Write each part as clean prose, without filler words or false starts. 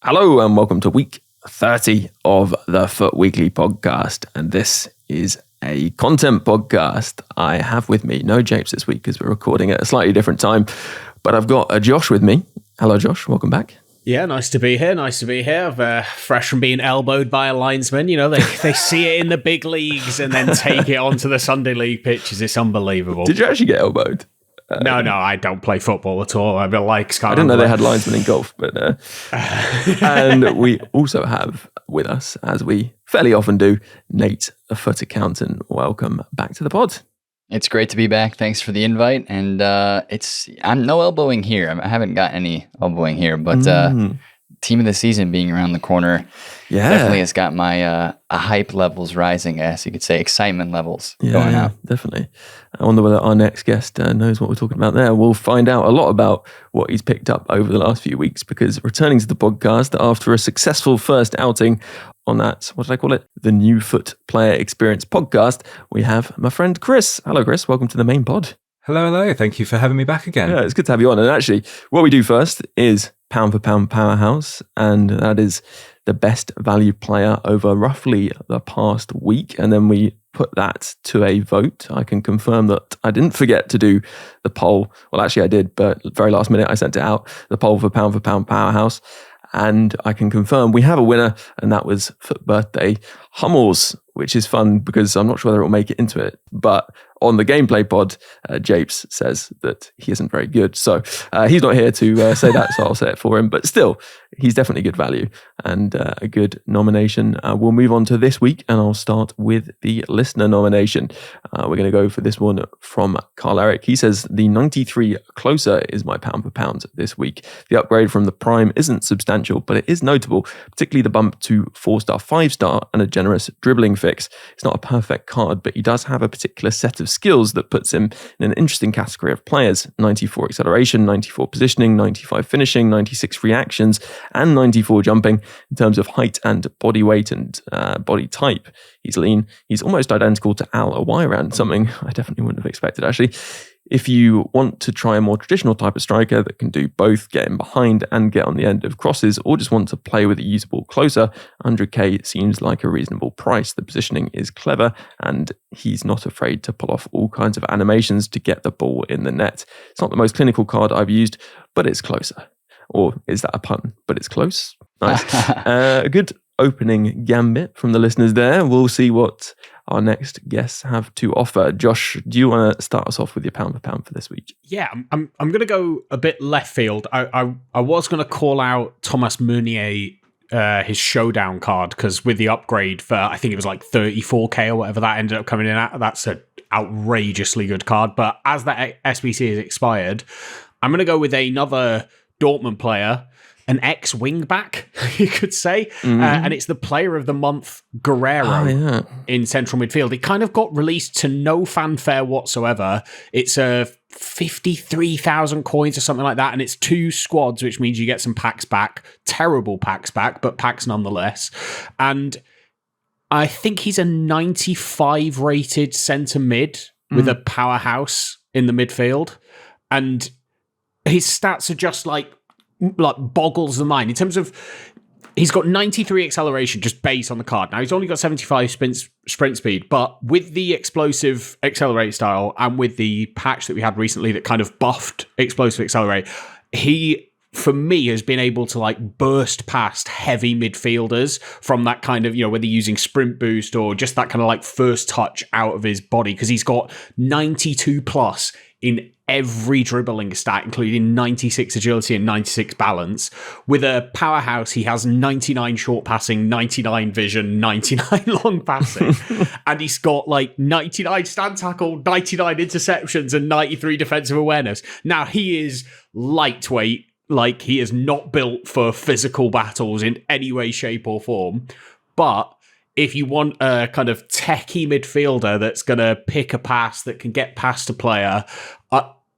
Hello and welcome to week 30 of the FUT Weekly podcast. And this is a content podcast. I have with me no Japes this week because we're recording at a slightly different time, but I've got Josh with me. Hello, Josh. Welcome back. Yeah, nice to be here. I've fresh from being elbowed by a linesman. You know, they see it in the big leagues and then take it onto the Sunday league pitches. It's unbelievable. Did you actually get elbowed? No, I don't play football at all. I didn't know they had linesmen in golf, but and we also have with us, as we fairly often do, Nate, the FUT accountant. Welcome back to the pod. It's great to be back. Thanks for the invite. And I'm no elbowing here. I haven't got any elbowing here, but team of the season being around the corner definitely has got my hype levels rising, as you could say, excitement levels going up. Definitely. I wonder whether our next guest knows what we're talking about there. We'll find out a lot about what he's picked up over the last few weeks, because returning to the podcast after a successful first outing on that, what did I call it? The new FUT Player Experience podcast, we have my friend Chris. Hello, Chris. Welcome to the main pod. Hello. Thank you for having me back again. Yeah, it's good to have you on. And actually, what we do first is pound for pound powerhouse, and that is the best value player over roughly the past week. And then we put that to a vote. I can confirm that I didn't forget to do the poll. Well, actually I did, but very last minute I sent it out, the poll for pound powerhouse. And I can confirm we have a winner, and that was FUT Birthday Hummels, which is fun because I'm not sure whether it will make it into it. But on the gameplay pod, Japes says that he isn't very good. So he's not here to say that, so I'll say it for him. But still, he's definitely good value and a good nomination. We'll move on to this week, and I'll start with the listener nomination. We're going to go for this one from Carl Eric. He says, the 93 closer is my pound for pound this week. The upgrade from the prime isn't substantial, but it is notable, particularly the bump to 4-star, 5-star and a generous dribbling fix. It's not a perfect card, but he does have a particular set of skills that puts him in an interesting category of players. 94 acceleration, 94 positioning, 95 finishing, 96 reactions, and 94 jumping. In terms of height and body weight and body type, he's lean. He's almost identical to 𝘭𝘪𝘬𝘦, something I definitely wouldn't have expected, actually. If you want to try a more traditional type of striker that can do both, get in behind and get on the end of crosses, or just want to play with a usable closer, 100k seems like a reasonable price. The positioning is clever, and he's not afraid to pull off all kinds of animations to get the ball in the net. It's not the most clinical card I've used, but it's closer. Or is that a pun? But it's close. Nice. A good opening gambit from the listeners there. We'll see what our next guests have to offer. Josh, do you want to start us off with your pound for pound for this week? Yeah, I'm going to go a bit left field. I was going to call out Thomas Meunier, his showdown card, because with the upgrade for, I think it was like 34k or whatever that ended up coming in at, that's an outrageously good card. But as that SBC has expired, I'm going to go with another Dortmund player, an ex-wing-back, you could say. And it's the player of the month, Guerrero, in central midfield. It kind of got released to no fanfare whatsoever. It's 53,000 coins or something like that, and it's 2 squads, which means you get some packs back. Terrible packs back, but packs nonetheless. And I think he's a 95 rated centre mid with a powerhouse in the midfield. And his stats are just like boggles the mind in terms of he's got 93 acceleration just base on the card. Now he's only got 75 sprint speed, but with the explosive accelerate style and with the patch that we had recently that kind of buffed explosive accelerate, he, for me, has been able to like burst past heavy midfielders from that kind of, whether using sprint boost or just that kind of like first touch out of his body, because he's got 92 plus in every dribbling stat, including 96 agility and 96 balance. With a powerhouse, he has 99 short passing, 99 vision, 99 long passing. And he's got like 99 stand tackle, 99 interceptions, and 93 defensive awareness. Now, he is lightweight. Like, he is not built for physical battles in any way, shape, or form. But if you want a kind of techie midfielder that's going to pick a pass that can get past a player,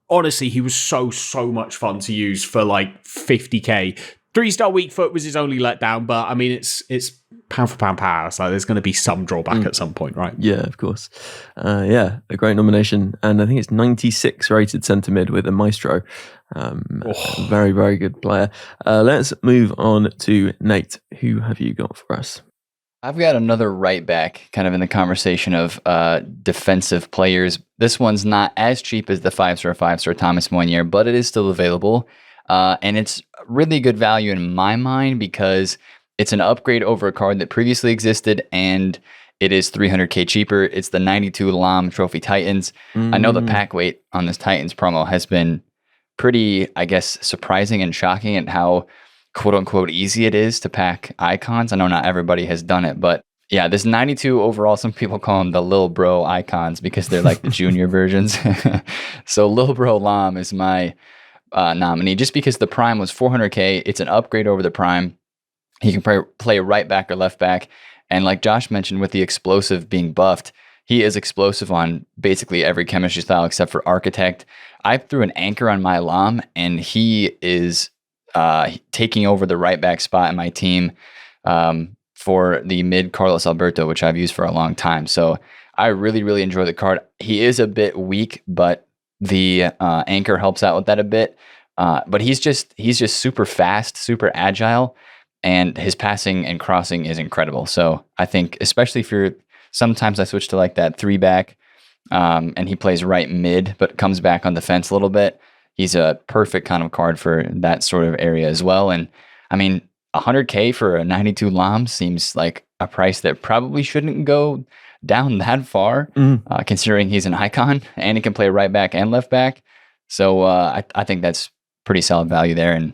honestly, he was so much fun to use for like 50k. 3-star weak foot was his only letdown, but I mean, it's pound for pound powerhouse, like there's going to be some drawback at some point, right? Yeah, of course. A great nomination. And I think it's 96 rated centre mid with a maestro. Very, very good player. Let's move on to Nate. Who have you got for us? I've got another right back kind of in the conversation of defensive players. This one's not as cheap as the 5-star Thomas Meunier, but it is still available. And it's really good value in my mind because it's an upgrade over a card that previously existed, and it is 300k cheaper. It's the 92 Lam Trophy Titans. I know the pack weight on this Titans promo has been pretty, I guess, surprising and shocking at how quote-unquote easy it is to pack icons. I know not everybody has done it, but yeah, this 92 overall, some people call them the Lil Bro icons because they're like the junior versions. So Lil Bro Lam is my nominee just because the Prime was 400k. It's an upgrade over the Prime. He can play right back or left back. And like Josh mentioned with the explosive being buffed, he is explosive on basically every chemistry style except for Architect. I threw an anchor on my Lam, and he is taking over the right back spot in my team for the mid Carlos Alberto, which I've used for a long time. So I really, really enjoy the card. He is a bit weak, but the anchor helps out with that a bit. But he's just super fast, super agile, and his passing and crossing is incredible. So I think, especially if sometimes I switch to like that 3-back, and he plays right mid, but comes back on the fence a little bit. He's a perfect kind of card for that sort of area as well. And I mean, 100k for a 92 Lam seems like a price that probably shouldn't go down that far, considering he's an icon and he can play right back and left back. So I think that's pretty solid value there. And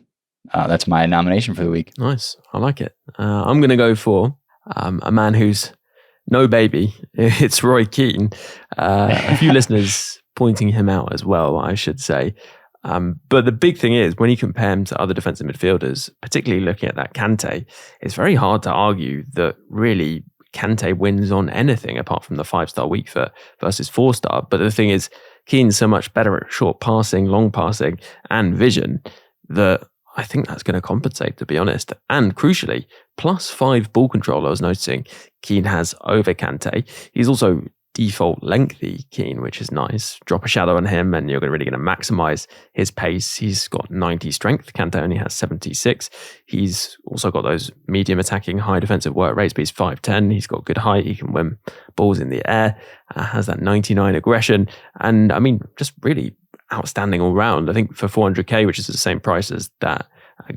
that's my nomination for the week. Nice. I like it. I'm going to go for a man who's no baby. It's Roy Keane. A few listeners pointing him out as well, I should say. But the big thing is, when you compare him to other defensive midfielders, particularly looking at that Kante, it's very hard to argue that really Kante wins on anything apart from the 5-star weak foot versus 4-star. But the thing is, Keane's so much better at short passing, long passing, and vision that I think that's going to compensate, to be honest. And crucially, +5 ball control, I was noticing Keane has over Kante. He's also default lengthy Keane, which is nice. Drop a shadow on him and you're really going to maximize his pace. He's got 90 strength. Kante only has 76. He's also got those medium attacking, high defensive work rates, but he's 5'10". He's got good height. He can win balls in the air, has that 99 aggression. And I mean, just really outstanding all round. I think for 400k, which is the same price as that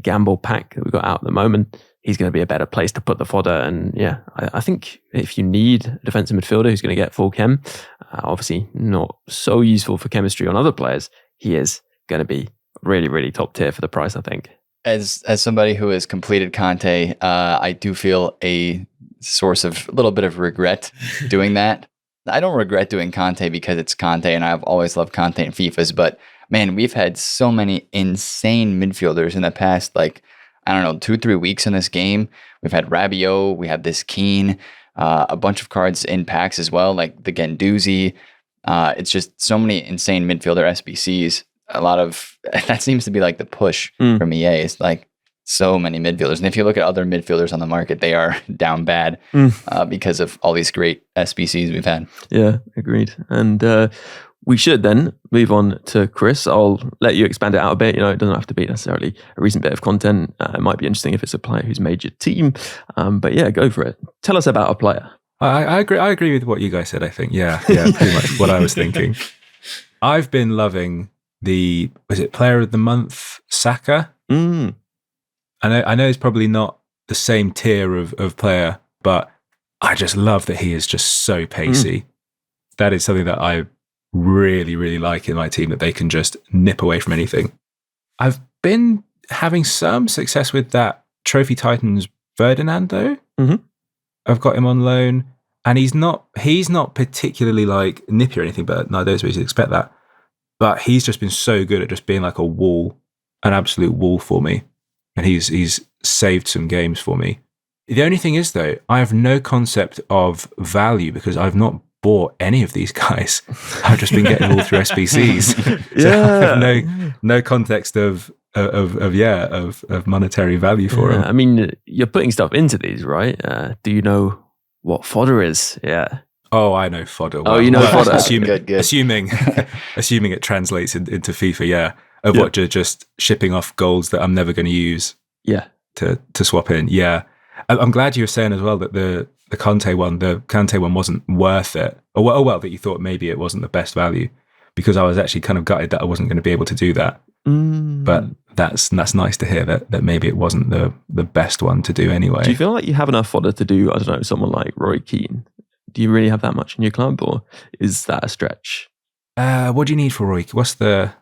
gamble pack that we've got out at the moment, he's going to be a better place to put the fodder. And yeah, I think if you need a defensive midfielder who's going to get full chem, obviously not so useful for chemistry on other players, he is going to be really, really top tier for the price, I think. As somebody who has completed Kante, I do feel a little bit of regret doing that. I don't regret doing Kante because it's Kante, and I've always loved Kante in FIFAs, but man, we've had so many insane midfielders in the past, 2-3 weeks in this game. We've had Rabiot, we have this Keane, a bunch of cards in packs as well, like the Guendouzi. It's just so many insane midfielder SBCs. That seems to be like the push from EA. It's like so many midfielders. And if you look at other midfielders on the market, they are down bad because of all these great SBCs we've had. Yeah, agreed. And we should then move on to Chris. I'll let you expand it out a bit. It doesn't have to be necessarily a recent bit of content. It might be interesting if it's a player who's made your team. But yeah, go for it. Tell us about a player. I agree with what you guys said, I think. Yeah, pretty much what I was thinking. I've been loving was it Player of the Month, Saka? I know it's probably not the same tier of player, but I just love that he is just so pacey. That is something that I really, really like in my team, that they can just nip away from anything. I've been having some success with that Trophy Titans Ferdinand, though. I've got him on loan, and he's not particularly like nippy or anything, but no, I don't suppose you'd expect that. But he's just been so good at just being like a wall, an absolute wall for me. And he's saved some games for me. The only thing is, though, I have no concept of value because I've not bought any of these guys. I've just been getting all through SBCs. So I have no context of of monetary value for him. I mean, you're putting stuff into these, right? Do you know what fodder is? Yeah. Oh, I know fodder. Oh, you know fodder. Good. Assuming it translates into FIFA, yeah. Of what you're just shipping off golds that I'm never going to use. Yeah. To swap in. Yeah. I'm glad you were saying as well that the Kante one wasn't worth it. Well, that you thought maybe it wasn't the best value, because I was actually kind of gutted that I wasn't going to be able to do that. But that's nice to hear that maybe it wasn't the best one to do anyway. Do you feel like you have enough fodder to do, I don't know, someone like Roy Keane? Do you really have that much in your club, or is that a stretch? What do you need for Roy? What's the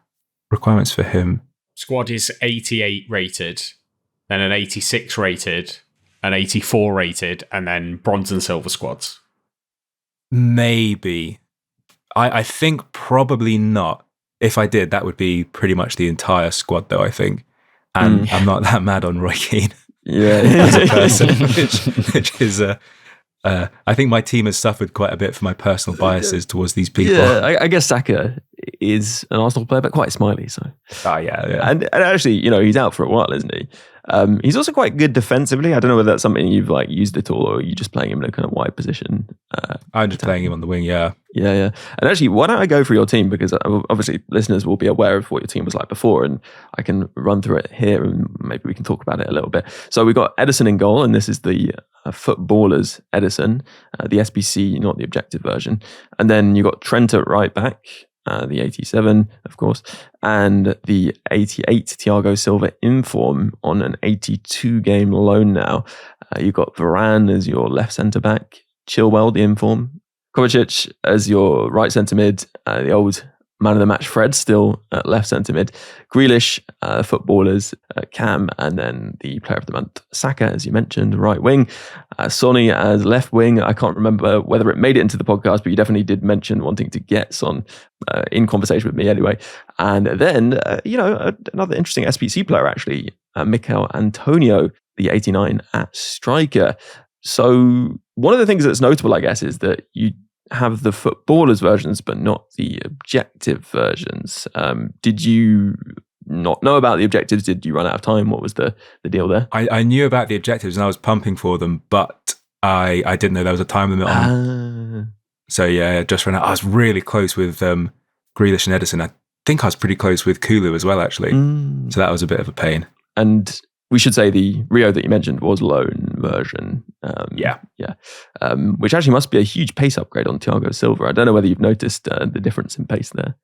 requirements for him? Squad is 88 rated, then an 86 rated, an 84 rated, and then bronze and silver squads. Maybe. I think probably not. If I did, that would be pretty much the entire squad, though, I think. And I'm not that mad on Roy Keane as a person, which is... I think my team has suffered quite a bit for my personal biases towards these people. Yeah, I guess Saka is an Arsenal player, but quite smiley. So, yeah. And actually, he's out for a while, isn't he? He's also quite good defensively. I don't know whether that's something you've used at all, or are you just playing him in a kind of wide position? I'm just playing him on the wing. Yeah. And actually, why don't I go through your team, because obviously listeners will be aware of what your team was like before, and I can run through it here, and maybe we can talk about it a little bit. So we've got Ederson in goal, and this is the footballers Ederson, the SBC, not the objective version. And then you got Trent at right back, the 87, of course, and the 88 Thiago Silva in form on an 82 game loan now. You've got Varane as your left centre back, Chilwell, the in form, Kovacic as your right centre mid, the old man of the match Fred still at left centre mid, Grealish, footballers, Cam, and then the player of the month, Saka, as you mentioned, right wing, Sonny as left wing. I can't remember whether it made it into the podcast, but you definitely did mention wanting to get Son in conversation with me anyway. And then, another interesting SBC player actually, Mikel Antonio, the 89 at striker. So one of the things that's notable, I guess, is that you have the footballers versions, but not the objective versions. Did you not know about the objectives? Did you run out of time? What was the deal there? I knew about the objectives and I was pumping for them, but I didn't know there was a time limit on them. So yeah, just ran out. I was really close with Grealish and Ederson. I think I was pretty close with Kulu as well, actually. So that was a bit of a pain. And we should say the Rio that you mentioned was loan version. Which actually must be a huge pace upgrade on Thiago Silva. I don't know whether you've noticed the difference in pace there.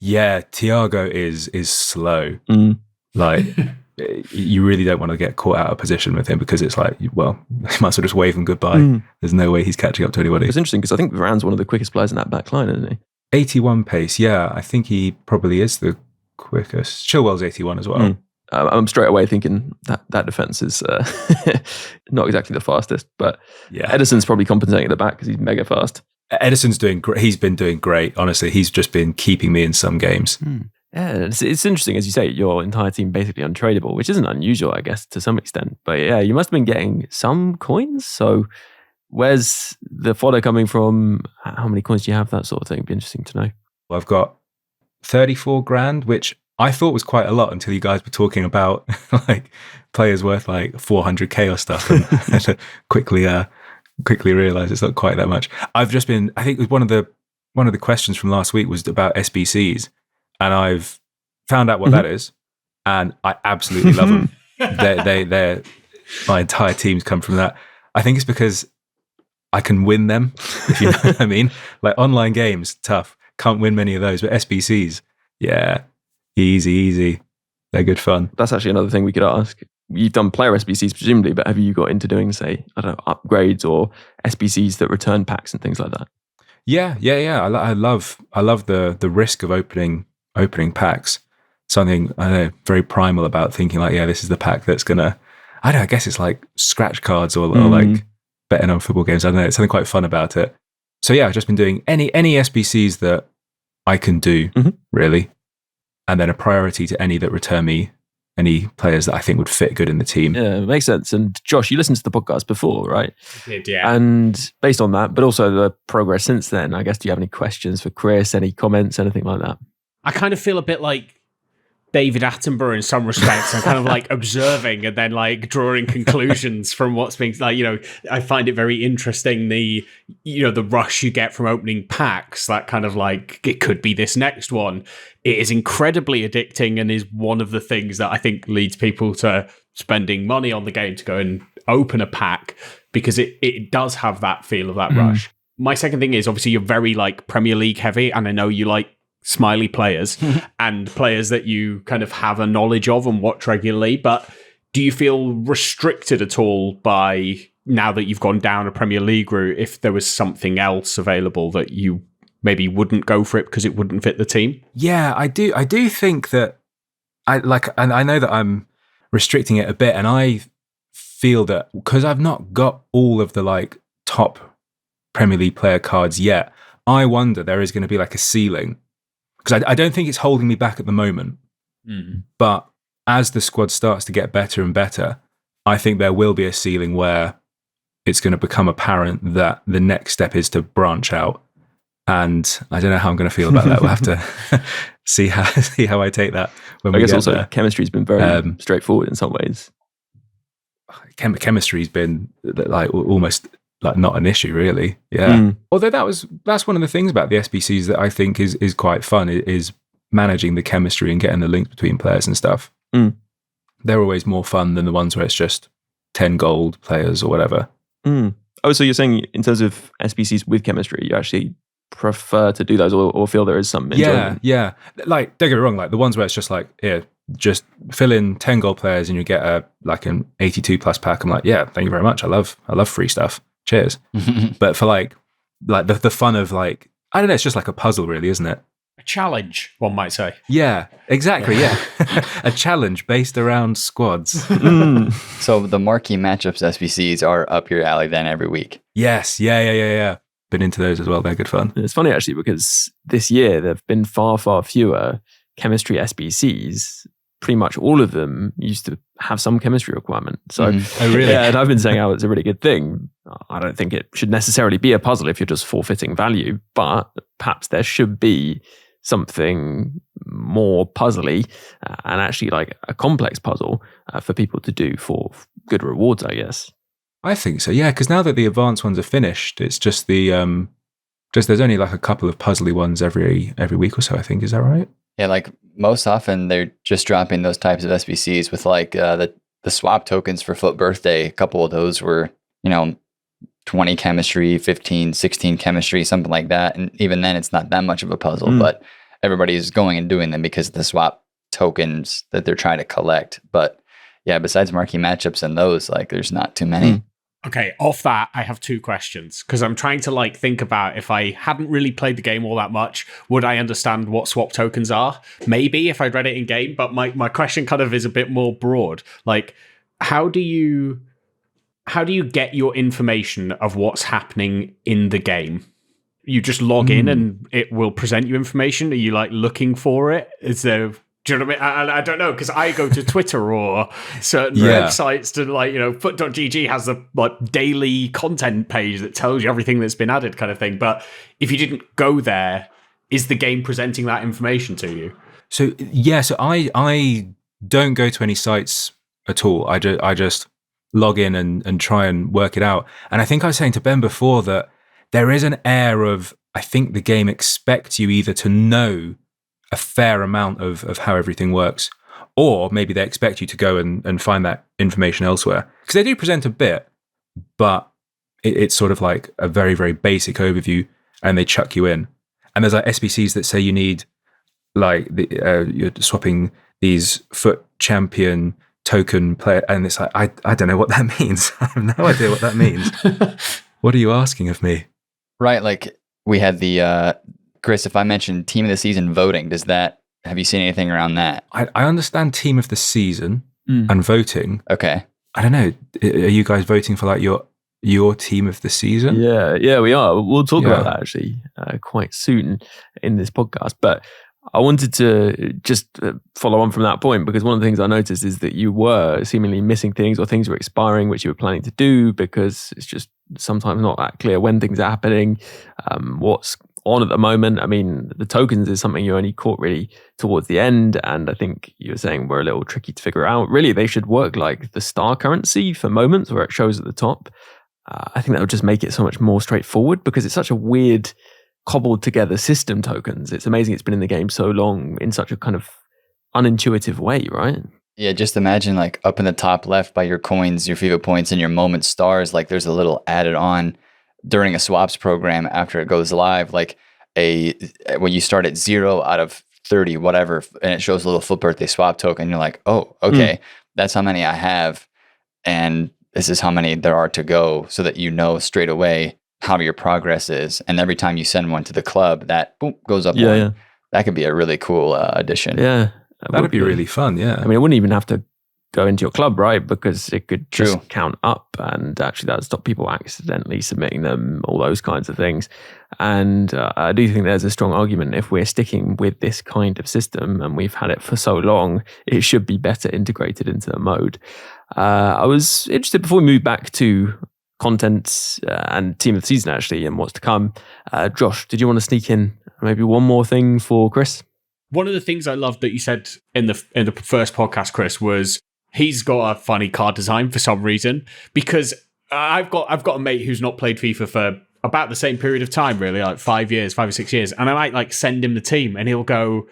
Yeah, Thiago is slow. Like, you really don't want to get caught out of position with him, because it's like, well, you might as well just wave him goodbye. There's no way he's catching up to anybody. It's interesting because I think Varane's one of the quickest players in that back line, isn't he? 81 pace, yeah. I think he probably is the quickest. Chilwell's 81 as well. I'm straight away thinking that defense is not exactly the fastest, but Ederson's probably compensating at the back because he's mega fast. Ederson's doing great. He's been doing great. Honestly, he's just been keeping me in some games. Yeah, it's interesting, as you say, your entire team basically untradeable, which isn't unusual, I guess, to some extent. But yeah, you must have been getting some coins. So where's the fodder coming from? How many coins do you have? That sort of thing. It'd be interesting to know. Well, I've got 34 grand, which I thought was quite a lot until you guys were talking about like players worth like 400k or stuff, and I had to quickly realize it's not quite that much. I've just been, I think one of the questions from last week was about SBCs, and I've found out what that is, and I absolutely love them. They're my entire team's come from that. I think it's because I can win them, if you know what I mean. Like online games, tough. Can't win many of those, but SBCs, yeah. Easy. They're good fun. That's actually another thing we could ask. You've done player SBCs presumably, but have you got into doing, say, I don't know, upgrades or SBCs that return packs and things like that? Yeah. I love the risk of opening packs. Something I know very primal about thinking like, yeah, this is the pack that's gonna. I don't know. I guess it's like scratch cards or like betting on football games. I don't know. It's something quite fun about it. So yeah, I've just been doing any SBCs that I can do really. And then a priority to any that return me any players that I think would fit good in the team. Yeah, it makes sense. And Josh, you listened to the podcast before, right? I did, yeah. And based on that, but also the progress since then, I guess, do you have any questions for Chris, any comments, anything like that? I kind of feel a bit like David Attenborough in some respects. I'm kind of like observing and then like drawing conclusions from what's being like, I find it very interesting. The rush you get from opening packs, that kind of like, it could be this next one. It is incredibly addicting and is one of the things that I think leads people to spending money on the game to go and open a pack, because it does have that feel of that rush. My second thing is, obviously you're very like Premier League heavy, and I know you like smiley players and players that you kind of have a knowledge of and watch regularly, but do you feel restricted at all by, now that you've gone down a Premier League route, if there was something else available that you maybe wouldn't go for it because it wouldn't fit the team? Yeah, I do think that and I know that I'm restricting it a bit, and I feel that because I've not got all of the like top Premier League player cards yet, I wonder there is going to be like a ceiling. Because I don't think it's holding me back at the moment. But as the squad starts to get better and better, I think there will be a ceiling where it's going to become apparent that the next step is to branch out. And I don't know how I'm going to feel about that. We'll have to see how I take that when we get there. I guess also chemistry's been very straightforward in some ways. Chemistry's been like almost like not an issue, really. Yeah. Although that's one of the things about the SBCs that I think is quite fun, is managing the chemistry and getting the links between players and stuff. They're always more fun than the ones where it's just 10 gold players or whatever. Oh, so you're saying in terms of SBCs with chemistry, you actually prefer to do those, or feel there is some enjoyment? Yeah. Like, don't get me wrong, like the ones where it's just like, here, just fill in 10 gold players and you get an 82 plus pack. I'm like, yeah, thank you very much. I love free stuff. Cheers. But for like the fun of like, I don't know, it's just like a puzzle really, isn't it? A challenge, one might say. Yeah, exactly. Yeah. A challenge based around squads. So the marquee matchups SBCs are up your alley then every week. Yes. Yeah. Been into those as well. They're good fun. It's funny actually, because this year there have been far, far fewer chemistry SBCs. Pretty much all of them used to have some chemistry requirement. So, Oh, really? Yeah, and I've been saying how it's a really good thing. I don't think it should necessarily be a puzzle if you're just forfeiting value, but perhaps there should be something more puzzly and actually like a complex puzzle for people to do for good rewards, I guess. I think so, yeah, because now that the advanced ones are finished, it's just there's only like a couple of puzzly ones every week or so, I think. Is that right? Yeah, like most often they're just dropping those types of SBCs with like the swap tokens for FUT Birthday. A couple of those were, 20 chemistry, 15, 16 chemistry, something like that. And even then it's not that much of a puzzle, but everybody's going and doing them because of the swap tokens that they're trying to collect. But yeah, besides marquee matchups and those, like there's not too many. Okay, off that, I have two questions, because I'm trying to like think about, if I hadn't really played the game all that much, would I understand what swap tokens are? Maybe if I'd read it in game, but my question kind of is a bit more broad. Like, how do you get your information of what's happening in the game? You just log in and it will present you information? Are you like looking for it? Is there... Do you know what I mean? I don't know, because I go to Twitter or certain websites to like, FUT.gg has the like daily content page that tells you everything that's been added kind of thing. But if you didn't go there, is the game presenting that information to you? So I don't go to any sites at all. I just log in and try and work it out. And I think I was saying to Ben before that there is an air of, I think the game expects you either to know a fair amount of how everything works, or maybe they expect you to go and find that information elsewhere. Because they do present a bit, but it's sort of like a very, very basic overview, and they chuck you in. And there's like SBCs that say you need, like, you're swapping these FUT champion token player, and it's like, I don't know what that means. I have no idea what that means. What are you asking of me? Right, like we had the... Chris, if I mentioned team of the season voting, have you seen anything around that? I understand team of the season and voting. Okay. I don't know. Are you guys voting for like your team of the season? Yeah, we are. We'll talk about that actually quite soon in this podcast. But I wanted to just follow on from that point, because one of the things I noticed is that you were seemingly missing things, or things were expiring which you were planning to do, because it's just sometimes not that clear when things are happening, what's on at the moment. I mean, the tokens is something you only caught really towards the end, and I think you were saying we're a little tricky to figure out. Really, they should work like the star currency for moments where it shows at the top. I think that would just make it so much more straightforward because it's such a weird, cobbled together system, tokens. It's amazing it's been in the game so long in such a kind of unintuitive way, right? Yeah, just imagine like up in the top left by your coins, your FIFA points, and your moment stars, like there's a little added on during a swaps program after it goes live, like when you start at 0 out of 30, whatever, and it shows a little FUT birthday swap token, you're like, oh, okay, that's how many I have, and this is how many there are to go, so that you know straight away how your progress is. And every time you send one to the club, that boom, goes up one. Yeah. That could be a really cool addition. Yeah. That'd be really fun, yeah. I mean, it wouldn't even have to go into your club, right? Because it could just count up, and actually that would stop people accidentally submitting them, all those kinds of things. And I do think there's a strong argument if we're sticking with this kind of system, and we've had it for so long, it should be better integrated into the mode. I was interested, before we move back to content and team of the season, actually, and what's to come. Josh, did you want to sneak in maybe one more thing for Chris? One of the things I loved that you said in the first podcast, Chris, was he's got a funny card design for some reason, because I've got a mate who's not played FIFA for about the same period of time, really, like 5 or 6 years, and I might like send him the team, and he'll go,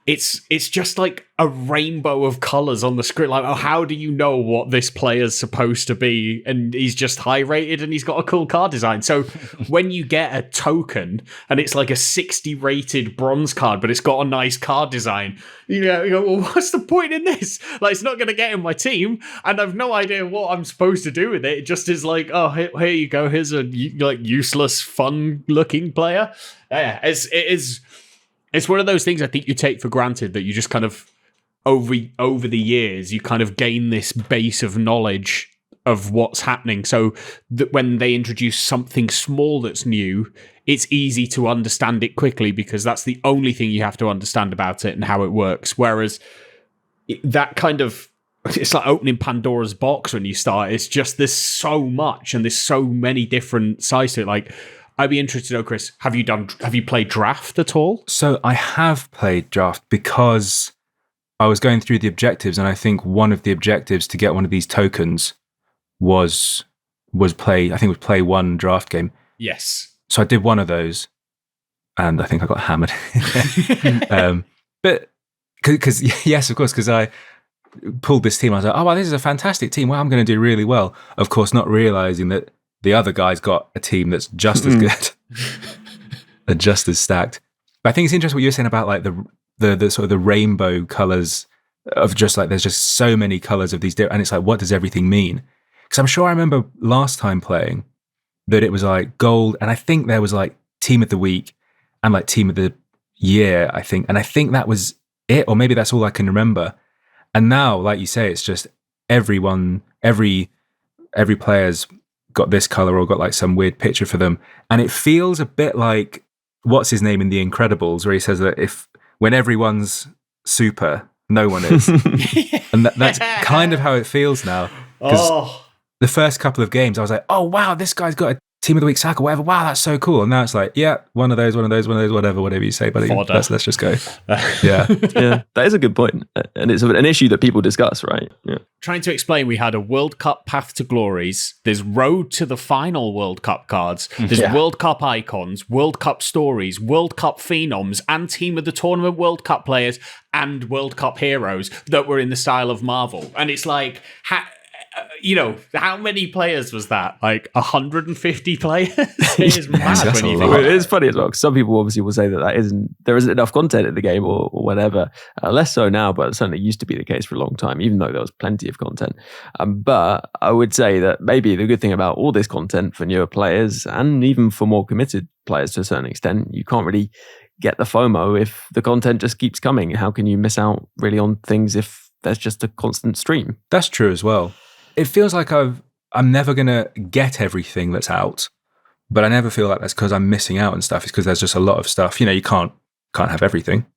it's just like a rainbow of colors on the screen. Like, oh, how do you know what this player's supposed to be? And he's just high rated and he's got a cool card design. So when you get a token and it's like a 60 rated bronze card, but it's got a nice card design, you go, well, what's the point in this? Like, it's not going to get in my team, and I've no idea what I'm supposed to do with it. It just is like, oh, here you go. Here's a like useless, fun looking player. Yeah, it's one of those things I think you take for granted, that you just kind of, over the years, you kind of gain this base of knowledge of what's happening, so that when they introduce something small that's new, it's easy to understand it quickly, because that's the only thing you have to understand about it and how it works. Whereas that kind of, it's like opening Pandora's box when you start. It's just, there's so much and there's so many different sides to it. Like, I'd be interested to know, Chris, have you played Draft at all? So I have played Draft because I was going through the objectives, and I think one of the objectives to get one of these tokens was play one draft game. Yes. So I did one of those, and I think I got hammered. But because yes, of course, because I pulled this team, I was like, oh, wow, this is a fantastic team. Well, I'm going to do really well. Of course, not realizing that the other guy's got a team that's just as good, and just as stacked. But I think it's interesting what you're saying about like the sort of the rainbow colors of just like, there's just so many colors of these, and it's like, what does everything mean? Because I'm sure I remember last time playing that it was like gold, and I think there was like team of the week and like team of the year, I think. And I think that was it, or maybe that's all I can remember. And now, like you say, it's just every player's got this color or got like some weird picture for them. And it feels a bit like, what's his name in The Incredibles, where he says that when everyone's super, no one is. And that's kind of how it feels now. Because the first couple of games, I was like, oh, wow, this guy's got a team of the week Saka, whatever. Wow, that's so cool. And now it's like, yeah, one of those, whatever you say, buddy. Let's just go. Yeah. Yeah, that is a good point. And it's an issue that people discuss, right? Yeah. Trying to explain, we had a World Cup Path to Glories. There's Road to the Final World Cup cards. There's World Cup icons, World Cup stories, World Cup phenoms, and Team of the Tournament World Cup players, and World Cup heroes that were in the style of Marvel. And it's like, how many players was that? Like 150 players? It is mad when you think about it. It's funny as well, because some people obviously will say that there isn't enough content in the game or whatever. Less so now, but it certainly used to be the case for a long time, even though there was plenty of content. But I would say that maybe the good thing about all this content for newer players, and even for more committed players to a certain extent, you can't really get the FOMO if the content just keeps coming. How can you miss out really on things if there's just a constant stream? That's true as well. It feels like I'm never going to get everything that's out, but I never feel like that's because I'm missing out on stuff. It's because there's just a lot of stuff. You can't have everything,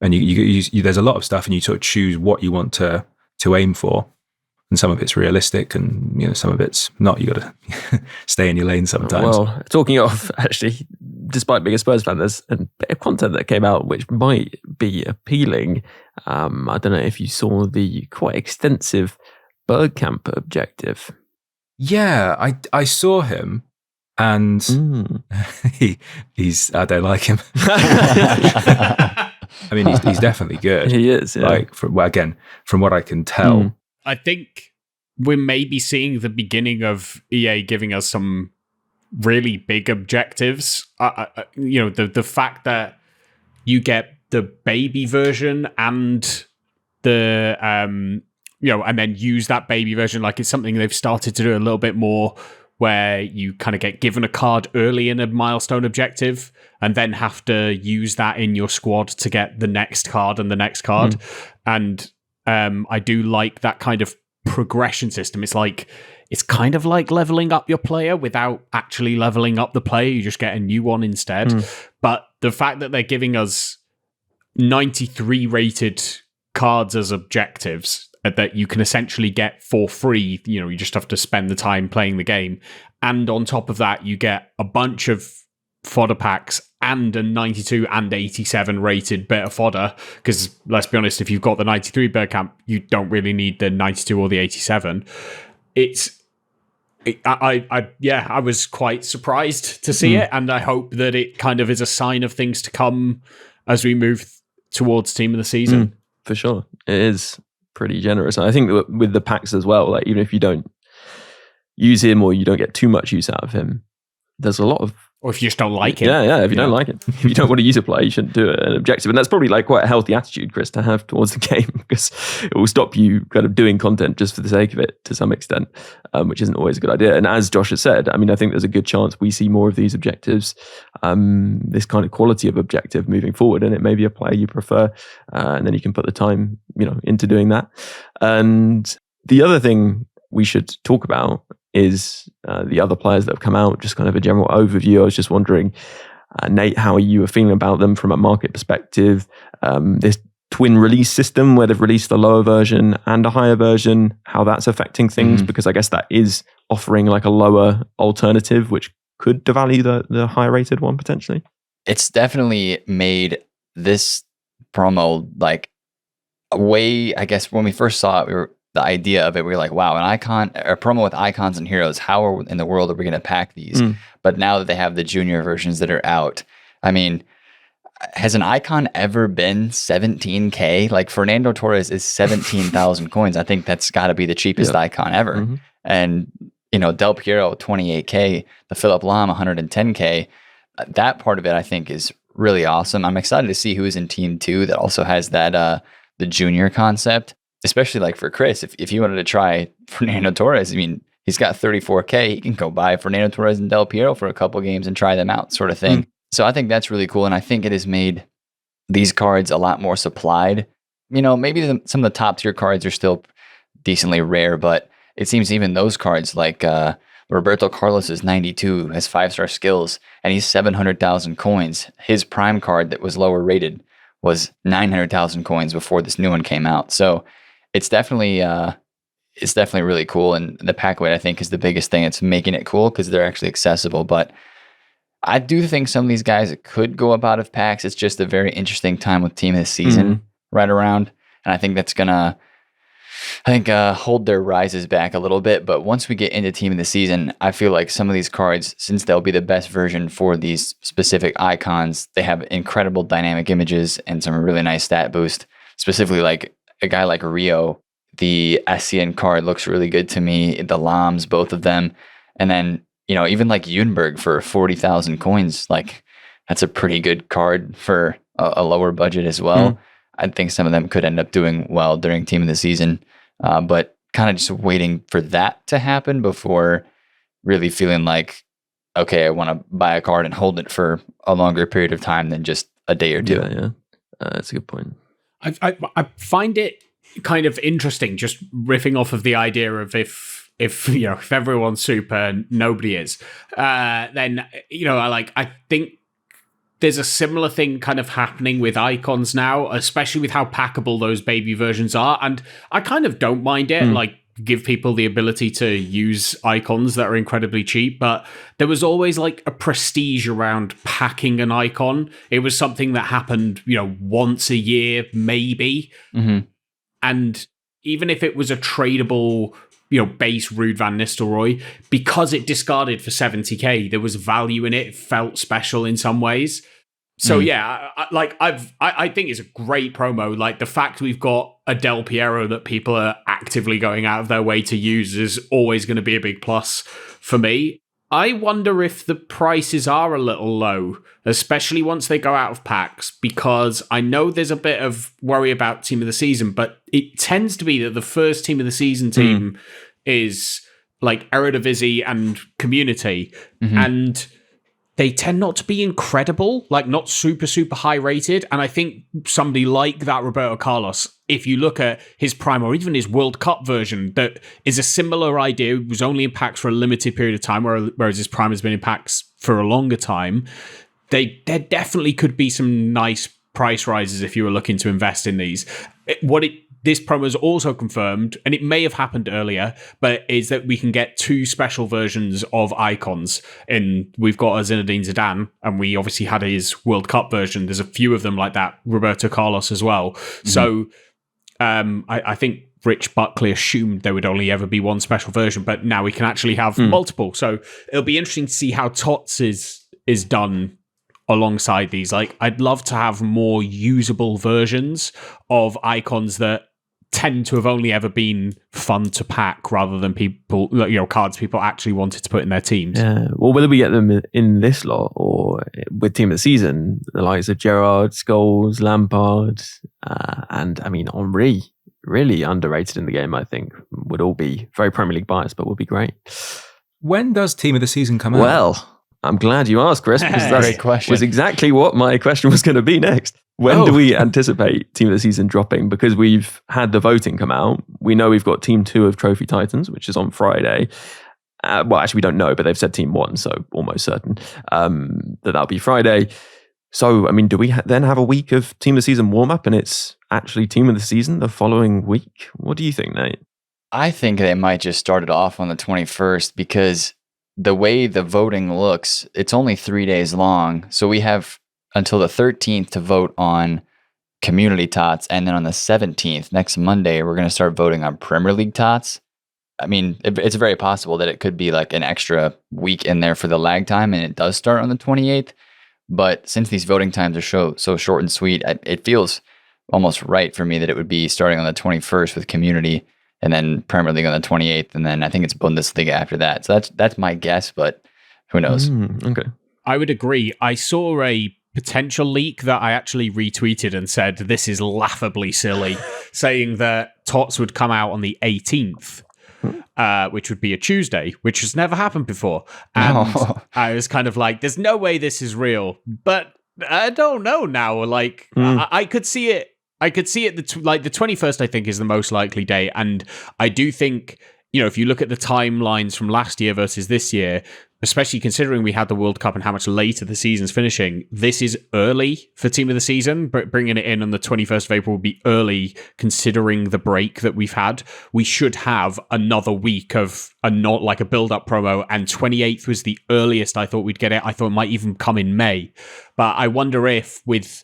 and you there's a lot of stuff, and you sort of choose what you want to aim for, and some of it's realistic, and some of it's not. You got to stay in your lane sometimes. Well, talking of actually despite being a Spurs fan, there's a bit of content that came out which might be appealing. I don't know if you saw the quite extensive Bergkamp objective. Yeah, I saw him, and he's I don't like him. I mean, he's definitely good. He is, yeah. Like, from what I can tell. I think we're maybe seeing the beginning of EA giving us some really big objectives. The fact that you get the baby version and the and then use that baby version, like it's something they've started to do a little bit more, where you kind of get given a card early in a milestone objective and then have to use that in your squad to get the next card and the next card. And I do like that kind of progression system. It's kind of like leveling up your player without actually leveling up the player. You just get a new one instead. But the fact that they're giving us 93 rated cards as objectives that you can essentially get for free, you just have to spend the time playing the game. And on top of that, you get a bunch of fodder packs and a 92 and 87 rated better fodder. Because let's be honest, if you've got the 93 Bergkamp, you don't really need the 92 or the 87. I was quite surprised to see it, and I hope that it kind of is a sign of things to come as we move towards team of the season. For sure. It is pretty generous. And I think that with the packs as well, like even if you don't use him or you don't get too much use out of him, there's a lot of... Or if you just don't like it. Yeah, if you don't like it. If you don't want to use a player, you shouldn't do an objective. And that's probably like quite a healthy attitude, Chris, to have towards the game, because it will stop you kind of doing content just for the sake of it to some extent, which isn't always a good idea. And as Josh has said, I mean, I think there's a good chance we see more of these objectives, this kind of quality of objective moving forward, and it may be a player you prefer, and then you can put the time, into doing that. And the other thing we should talk about is the other players that have come out, just kind of a general overview. I was just wondering, Nate, how you were feeling about them from a market perspective? This twin release system where they've released a lower version and a higher version, how that's affecting things, because I guess that is offering like a lower alternative, which could devalue the higher rated one potentially. It's definitely made this promo like a way, I guess when we first saw it, the idea of it, we were like, wow, a promo with icons and heroes, how in the world are we going to pack these? But now that they have the junior versions that are out, I mean, has an icon ever been 17K? Like Fernando Torres is 17,000 coins. I think that's got to be the cheapest icon ever. And, Del Piero, 28K, the Philipp Lahm, 110K. That part of it, I think, is really awesome. I'm excited to see who's in Team 2 that also has that, the junior concept. Especially like for Chris, if you wanted to try Fernando Torres, I mean, he's got 34K. He can go buy Fernando Torres and Del Piero for a couple games and try them out, sort of thing. So I think that's really cool. And I think it has made these cards a lot more supplied. Maybe some of the top tier cards are still decently rare, but it seems even those cards like Roberto Carlos is 92, has 5-star skills, and he's 700,000 coins. His prime card that was lower rated was 900,000 coins before this new one came out. So it's definitely really cool, and the pack weight I think is the biggest thing. It's making it cool because they're actually accessible. But I do think some of these guys could go up out of packs. It's just a very interesting time with team this season right around, and I think that's gonna hold their rises back a little bit. But once we get into team of the season, I feel like some of these cards, since they'll be the best version for these specific icons, they have incredible dynamic images and some really nice stat boost. Specifically, like a guy like Rio, the Essien card looks really good to me. The Lahms, both of them. And then, even like Ljungberg for 40,000 coins, like that's a pretty good card for a lower budget as well. I think some of them could end up doing well during team of the season, but kind of just waiting for that to happen before really feeling like, okay, I want to buy a card and hold it for a longer period of time than just a day or two. Yeah. That's a good point. I find it kind of interesting, just riffing off of the idea of if everyone's super, nobody is, then I think there's a similar thing kind of happening with icons now, especially with how packable those baby versions are, and I kind of don't mind it. Like give people the ability to use icons that are incredibly cheap, but there was always like a prestige around packing an icon. It was something that happened, once a year, maybe. Mm-hmm. And even if it was a tradable, base Ruud van Nistelrooy, because it discarded for 70k, there was value in it. It felt special in some ways. So yeah, I think it's a great promo. Like the fact we've got a Del Piero that people are actively going out of their way to use is always going to be a big plus for me. I wonder if the prices are a little low, especially once they go out of packs, because I know there's a bit of worry about team of the season, but it tends to be that the first team of the season team is like Eredivisie and Community, and they tend not to be incredible, like not super, super high rated. And I think somebody like that Roberto Carlos, if you look at his prime or even his World Cup version, that is a similar idea. It was only in packs for a limited period of time, whereas his prime has been in packs for a longer time. There definitely could be some nice price rises if you were looking to invest in these. This promo is also confirmed, and it may have happened earlier, but is that we can get 2 special versions of icons. And we've got a Zinedine Zidane, and we obviously had his World Cup version. There's a few of them like that, Roberto Carlos as well. So I think Rich Buckley assumed there would only ever be one special version, but now we can actually have multiple. So it'll be interesting to see how TOTS is done alongside these. Like, I'd love to have more usable versions of icons that tend to have only ever been fun to pack rather than people, cards people actually wanted to put in their teams. Yeah. Well, whether we get them in this lot or with team of the season, the likes of Gerrard, Scholes, Lampard, and Henry, really underrated in the game, I think, would all be very Premier League biased, but would be great. When does team of the season come out? Well, I'm glad you asked, Chris, because that Great question. was exactly what my question was going to be next. When do we anticipate Team of the Season dropping? Because we've had the voting come out. We know we've got Team 2 of Trophy Titans, which is on Friday. Well, actually, we don't know, but they've said Team 1, so almost certain that'll be Friday. So, do we then have a week of Team of the Season warm-up and it's actually Team of the Season the following week? What do you think, Nate? I think they might just start it off on the 21st because the way the voting looks, it's only 3 days long. So we have until the 13th to vote on community tots. And then on the 17th, next Monday, we're going to start voting on Premier League tots. It's very possible that it could be like an extra week in there for the lag time, and it does start on the 28th. But since these voting times are so short and sweet, it feels almost right for me that it would be starting on the 21st with community, and then Premier League on the 28th, and then I think it's Bundesliga after that. So that's my guess, but who knows? Okay. I would agree. I saw a potential leak that I actually retweeted and said, this is laughably silly, saying that TOTS would come out on the 18th, which would be a Tuesday, which has never happened before. And I was kind of like, there's no way this is real, but I don't know now. Like, I could see it. The 21st, I think, is the most likely day. And I do think, if you look at the timelines from last year versus this year, especially considering we had the World Cup and how much later the season's finishing, this is early for Team of the Season. But bringing it in on the 21st of April would be early considering the break that we've had. We should have another week of a build-up promo, and 28th was the earliest I thought we'd get it. I thought it might even come in May. But I wonder if with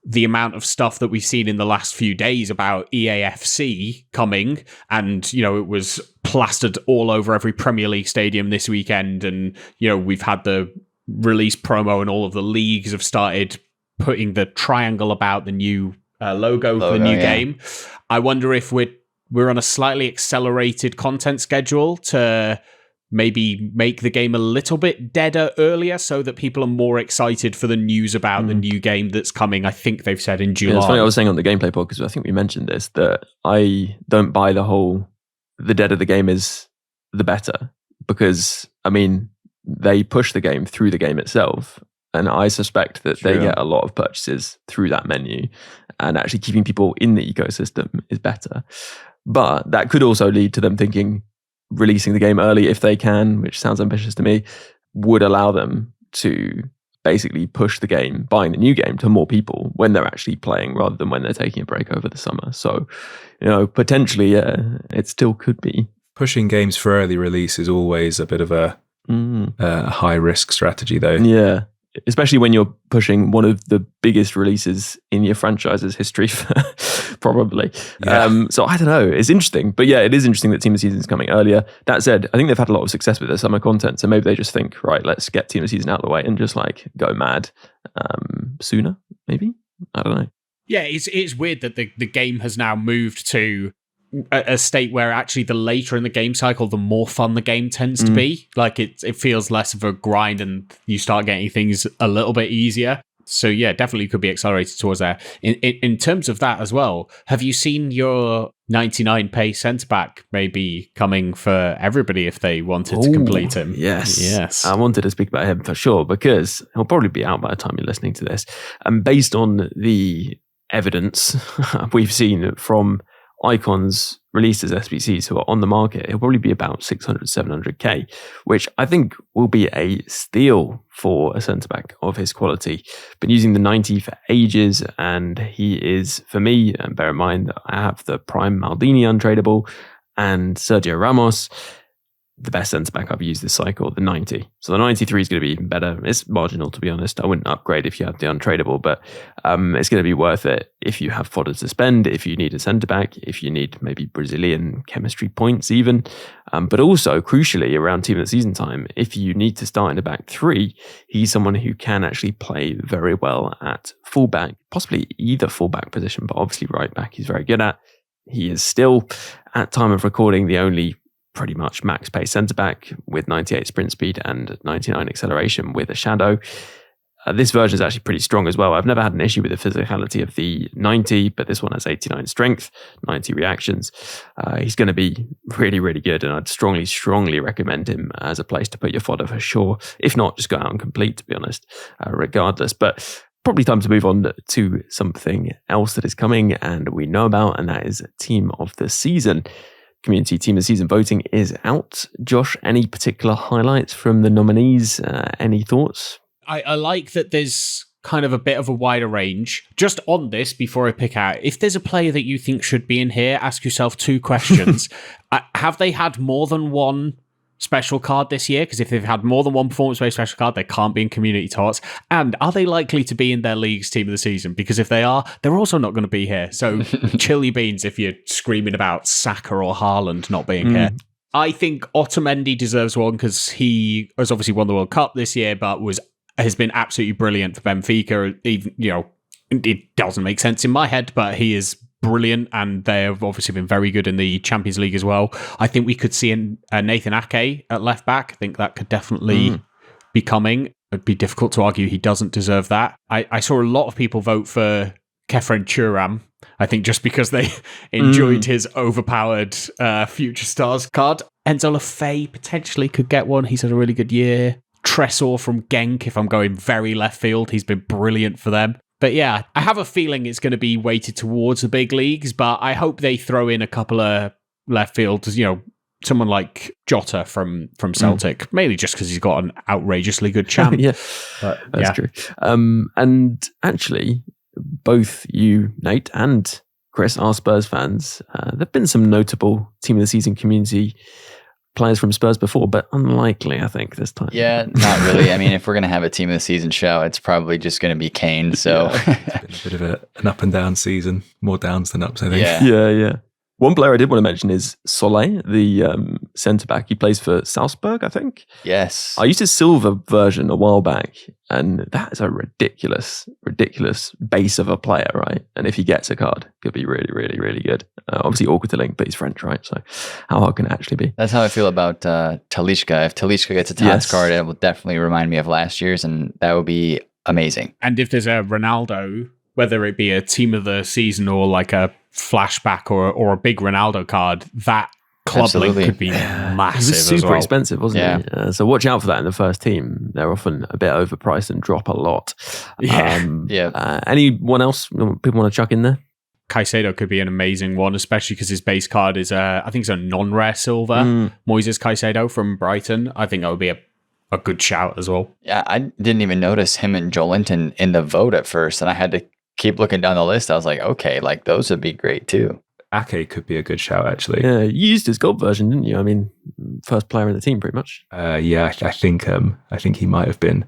the amount of stuff that we've seen in the last few days about EAFC coming, and, it was plastered all over every Premier League stadium this weekend, and, we've had the release promo and all of the leagues have started putting the triangle about the new logo for the new game. I wonder if we're on a slightly accelerated content schedule to maybe make the game a little bit deader earlier so that people are more excited for the news about the new game that's coming. I think they've said in July. Yeah, it's funny, I was saying on the gameplay pod, because I think we mentioned this, that I don't buy the deader the game is, the better. Because, they push the game through the game itself. And I suspect that they get a lot of purchases through that menu. And actually keeping people in the ecosystem is better. But that could also lead to them thinking, releasing the game early if they can, which sounds ambitious to me, would allow them to basically push the game, buying the new game, to more people when they're actually playing rather than when they're taking a break over the summer. So, potentially, it still could be pushing games for early release is always a bit of a high risk strategy, though. Yeah. Especially when you're pushing one of the biggest releases in your franchise's history, probably. Yeah. So I don't know. It's interesting. But yeah, it is interesting that Team of the Season is coming earlier. That said, I think they've had a lot of success with their summer content. So maybe they just think, right, let's get Team of the Season out of the way and just like go mad sooner, maybe? I don't know. Yeah, it's weird that the game has now moved to a state where actually the later in the game cycle, the more fun the game tends to be. Like it feels less of a grind and you start getting things a little bit easier. So yeah, definitely could be accelerated towards there. In terms of that as well, have you seen your 99 pace centre-back maybe coming for everybody if they wanted to complete him? Yes. I wanted to speak about him for sure because he'll probably be out by the time you're listening to this. And based on the evidence we've seen from icons released as SBCs who are on the market, it'll probably be about 600, 700k, which I think will be a steal for a centre-back of his quality. Been using the 90 for ages, and he is, for me, and bear in mind that I have the prime Maldini untradeable and Sergio Ramos, the best centre-back I've used this cycle, the 90. So the 93 is going to be even better. It's marginal, to be honest. I wouldn't upgrade if you have the untradeable, but it's going to be worth it if you have fodder to spend, if you need a centre-back, if you need maybe Brazilian chemistry points even. But also, crucially, around Team of the Season time, if you need to start in a back three, he's someone who can actually play very well at fullback, possibly either fullback position, but obviously right back he's very good at. He is still, at time of recording, the only pretty much max pace centre-back with 98 sprint speed and 99 acceleration with a shadow. This version is actually pretty strong as well. I've never had an issue with the physicality of the 90, but this one has 89 strength, 90 reactions. He's going to be really, really good, and I'd strongly, strongly recommend him as a place to put your fodder for sure. If not, just go out and complete, to be honest, regardless. But probably time to move on to something else that is coming and we know about, and that is Team of the Season. Community Team of the Season voting is out. Josh, any particular highlights from the nominees? Any thoughts? I like that there's kind of a bit of a wider range. Just on this, before I pick out, if there's a player that you think should be in here, ask yourself two questions. Have they had more than one special card this year? Because if they've had more than one performance-based special card, they can't be in community tots. And are they likely to be in their league's Team of the Season? Because if they are, they're also not going to be here. So chili beans if you're screaming about Saka or Haaland not being here. I think 𝘊𝘆𝑚ENDY deserves one because he has obviously won the World Cup this year, but has been absolutely brilliant for Benfica. Even, it doesn't make sense in my head, but he is brilliant, and they've obviously been very good in the Champions League as well. I think we could see Nathan Ake at left back. I think that could definitely be coming. It'd be difficult to argue he doesn't deserve that. I saw a lot of people vote for 𝘃𝘃𝘀𝘃. I think just because they enjoyed his overpowered Future Stars card. 𝘭𝘪𝘬𝘦 potentially could get one. He's had a really good year. Tresor from Genk, if I'm going very left field, he's been brilliant for them. But yeah, I have a feeling it's going to be weighted towards the big leagues, but I hope they throw in a couple of left fielders, someone like Jota from Celtic, mainly just because he's got an outrageously good champ. Yeah, that's true. And actually, both you, Nate, and Chris are Spurs fans. There have been some notable Team of the Season community players from Spurs before, but unlikely, I think, this time. Yeah, not really. I mean, if we're going to have a Team of the Season show, it's probably just going to be Kane. So it's been a bit of an up and down season, more downs than ups, I think. Yeah. One player I did want to mention is Solé, the centre-back. He plays for Salzburg, I think. Yes. I used his silver version a while back, and that is a ridiculous base of a player, right? And if he gets a card, it could be really, really, really good. Obviously, awkward to link, but he's French, right? So how hard can it actually be? That's how I feel about 𝘃𝘃𝘃. If 𝘃𝘃𝘃 gets a Tots card, it will definitely remind me of last year's, and that would be amazing. And if there's a Ronaldo, whether it be a Team of the Season or like a flashback or a big Ronaldo card, that club link could be massive. He was super as well. expensive, wasn't he? So watch out for that in the first team. They're often a bit overpriced and drop a lot. Anyone else people want to chuck in there? Caicedo could be an amazing one, especially because his base card is, I think it's a non-rare silver. Moises Caicedo from Brighton. I think that would be a good shout as well. Yeah, I didn't even notice him and Joelinton in the vote at first, and I had to keep looking down the list. I was like, okay, like those would be great too. Ake could be a good shout, actually. Yeah, you used his gold version, didn't you? I mean, first player in the team, pretty much. Yeah, I think he might have been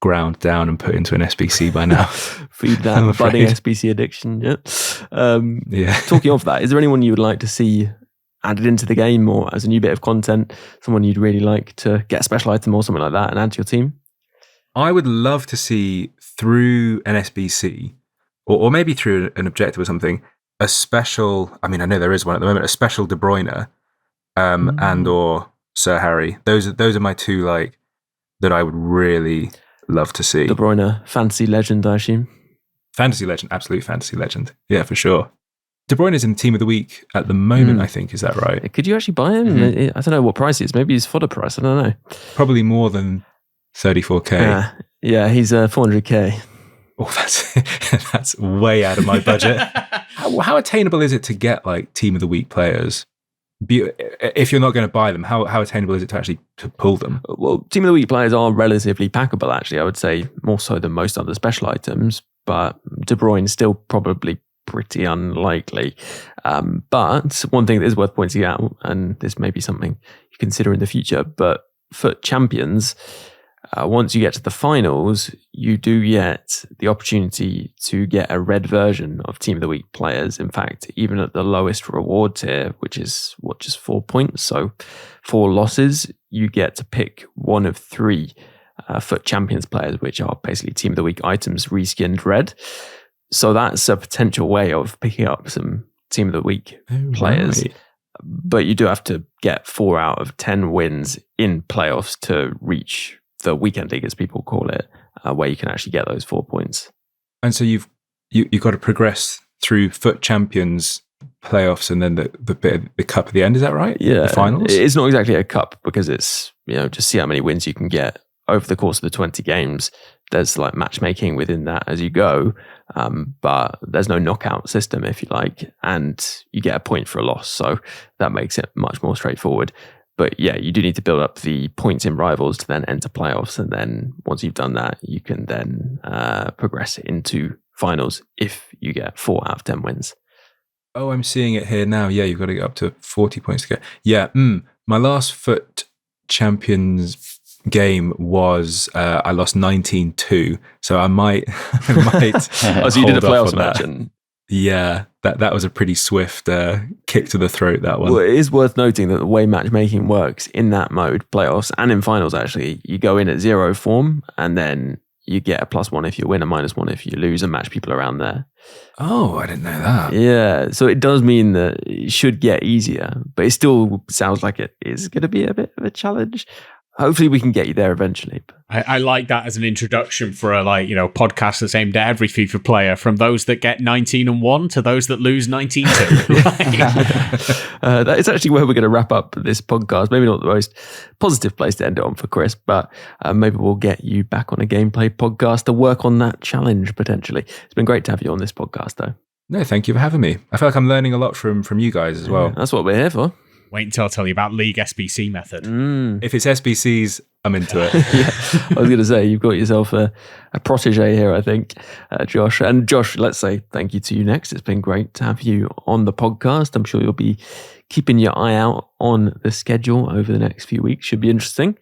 ground down and put into an SBC by now. Feed that budding SBC addiction. Yeah. Yeah. Talking of that, is there anyone you would like to see added into the game or as a new bit of content? Someone you'd really like to get a special item or something like that and add to your team? I would love to see through an SBC or maybe through an objective or something, a special, I mean, I know there is one at the moment, a special 𝗪𝗏 and or Sir Harry. Those are my two that I would really love to see. 𝗪𝗏, fantasy legend, I assume. Fantasy legend, absolute fantasy legend. Yeah, for sure. 𝗪𝗏 is in Team of the Week at the moment, I think. Is that right? Could you actually buy him? I don't know what price he is. Maybe he's fodder price. I don't know. Probably more than 34k. Yeah, he's 400k. Oh, that's way out of my budget. How attainable is it to get Team of the Week players? If you're not going to buy them, how attainable is it to actually pull them? Well, Team of the Week players are relatively packable, actually. I would say more so than most other special items, but 𝗪𝗏 is still probably pretty unlikely. But one thing that is worth pointing out, and this may be something you consider in the future, but FUT Champions, once you get to the finals, you do get the opportunity to get a red version of Team of the Week players. In fact, even at the lowest reward tier, which is just 4 points, so 4 losses, you get to pick one of 3 FUT Champions players, which are basically Team of the Week items reskinned red. So that's a potential way of picking up some Team of the Week players. Right. But you do have to get 4 out of 10 wins in playoffs to reach the weekend league, as people call it, where you can actually get those 4 points. And so you've got to progress through FUT Champions playoffs and then the cup at the end. Is that right? Yeah, the finals. It's not exactly a cup because it's just see how many wins you can get over the course of the 20 games. There's matchmaking within that as you go, but there's no knockout system, if you like, and you get a point for a loss. So that makes it much more straightforward. But yeah, you do need to build up the points in rivals to then enter playoffs. And then once you've done that, you can then progress into finals if you get 4 out of 10 wins. Oh, I'm seeing it here now. Yeah, you've got to get up to 40 points to get. Yeah, my last FUT Champions game was I lost 19-2. So I might so you did a playoffs match and... Yeah, that was a pretty swift kick to the throat, that one. Well, it is worth noting that the way matchmaking works in that mode, playoffs and in finals actually, you go in at 0 form and then you get a +1 if you win, a -1 if you lose, and match people around there. Oh, I didn't know that. Yeah, so it does mean that it should get easier, but it still sounds like it is going to be a bit of a challenge. Hopefully we can get you there eventually. I like that as an introduction for a podcast that's aimed at every FIFA player, from those that get 19-1 to those that lose 19-2. That is actually where we're going to wrap up this podcast. Maybe not the most positive place to end it on for Chris, but maybe we'll get you back on a gameplay podcast to work on that challenge potentially. It's been great to have you on this podcast, though. No, thank you for having me. I feel like I'm learning a lot from you guys as well. Yeah, that's what we're here for. Wait until I tell you about League SBC method. If it's SBCs, I'm into it. Yeah, I was going to say, you've got yourself a protege here, I think, Josh. And Josh, let's say thank you to you next. It's been great to have you on the podcast. I'm sure you'll be keeping your eye out on the schedule over the next few weeks. Should be interesting.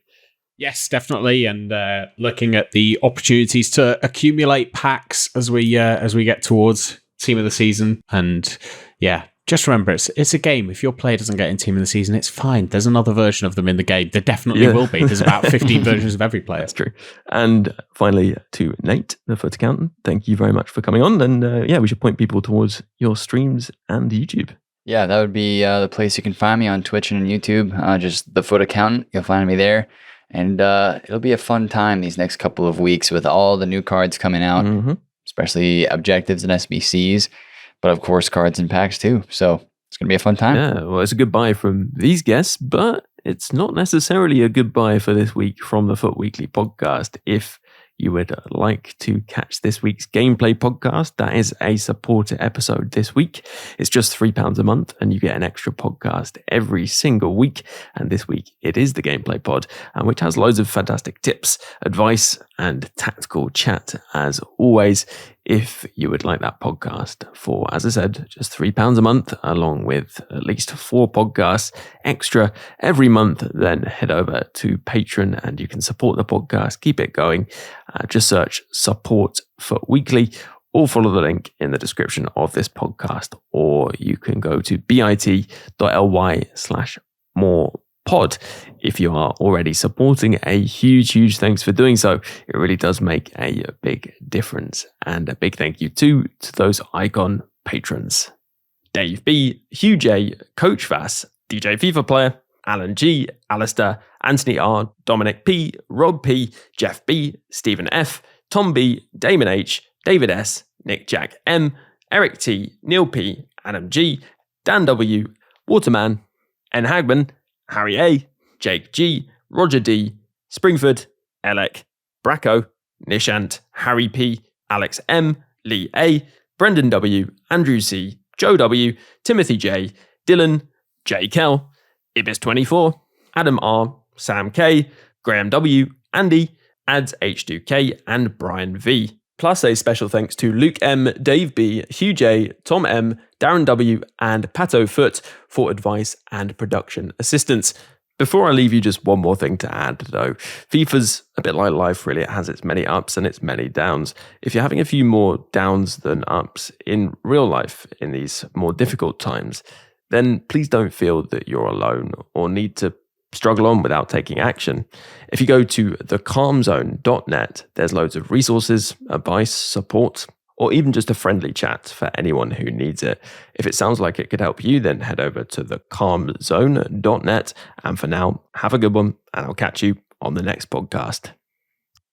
Yes, definitely. And looking at the opportunities to accumulate packs as we get towards Team of the Season. And yeah, just remember, it's a game. If your player doesn't get in Team of the Season, it's fine. There's another version of them in the game. There definitely will be. There's about 15 versions of every player. That's true. And finally, to Nate, the FUT Accountant, thank you very much for coming on. And we should point people towards your streams and YouTube. Yeah, that would be the place you can find me on Twitch and YouTube. Just the FUT Accountant. You'll find me there. And it'll be a fun time these next couple of weeks with all the new cards coming out, especially objectives and SBCs. But of course, cards and packs too. So it's going to be a fun time. Yeah, well, it's a goodbye from these guests, but it's not necessarily a goodbye for this week from the FUT Weekly podcast. If you would like to catch this week's gameplay podcast, that is a supporter episode this week. It's just £3 a month and you get an extra podcast every single week. And this week it is the gameplay pod, which has loads of fantastic tips, advice and tactical chat as always. if you would like that podcast for, as I said, just £3 a month, along with at least 4 podcasts extra every month, then head over to Patreon and you can support the podcast, keep it going. Just search Support FUT Weekly or follow the link in the description of this podcast, or you can go to bit.ly/morepod. If you are already supporting, a huge thanks for doing so. It really does make a big difference. And a big thank you to those icon patrons: Dave B, Hugh J, Coach Vass, DJ FIFA Player, Alan G, Alistair, Anthony R, Dominic P, Rob P, Jeff B, Stephen F, Tom B, Damon H, David S, Nick Jack M, Eric T, Neil P, Adam G, Dan W, Waterman, N Hagman, Harry A, Jake G, Roger D, Springford, Elec, Bracco, Nishant, Harry P, Alex M, Lee A, Brendan W, Andrew C, Joe W, Timothy J, Dylan, J Kell, Ibis24, Adam R, Sam K, Graham W, Andy, Ads H2K, and Brian V. Plus a special thanks to Luke M, Dave B, Hugh J, Tom M, Darren W, and Pato Foot for advice and production assistance. Before I leave you, just one more thing to add, though. FIFA's a bit like life, really. It has its many ups and its many downs. If you're having a few more downs than ups in real life in these more difficult times, then please don't feel that you're alone or need to struggle on without taking action. If you go to thecalmzone.net, there's loads of resources, advice, support, or even just a friendly chat for anyone who needs it. If it sounds like it could help you, then head over to thecalmzone.net. And for now, have a good one, and I'll catch you on the next podcast.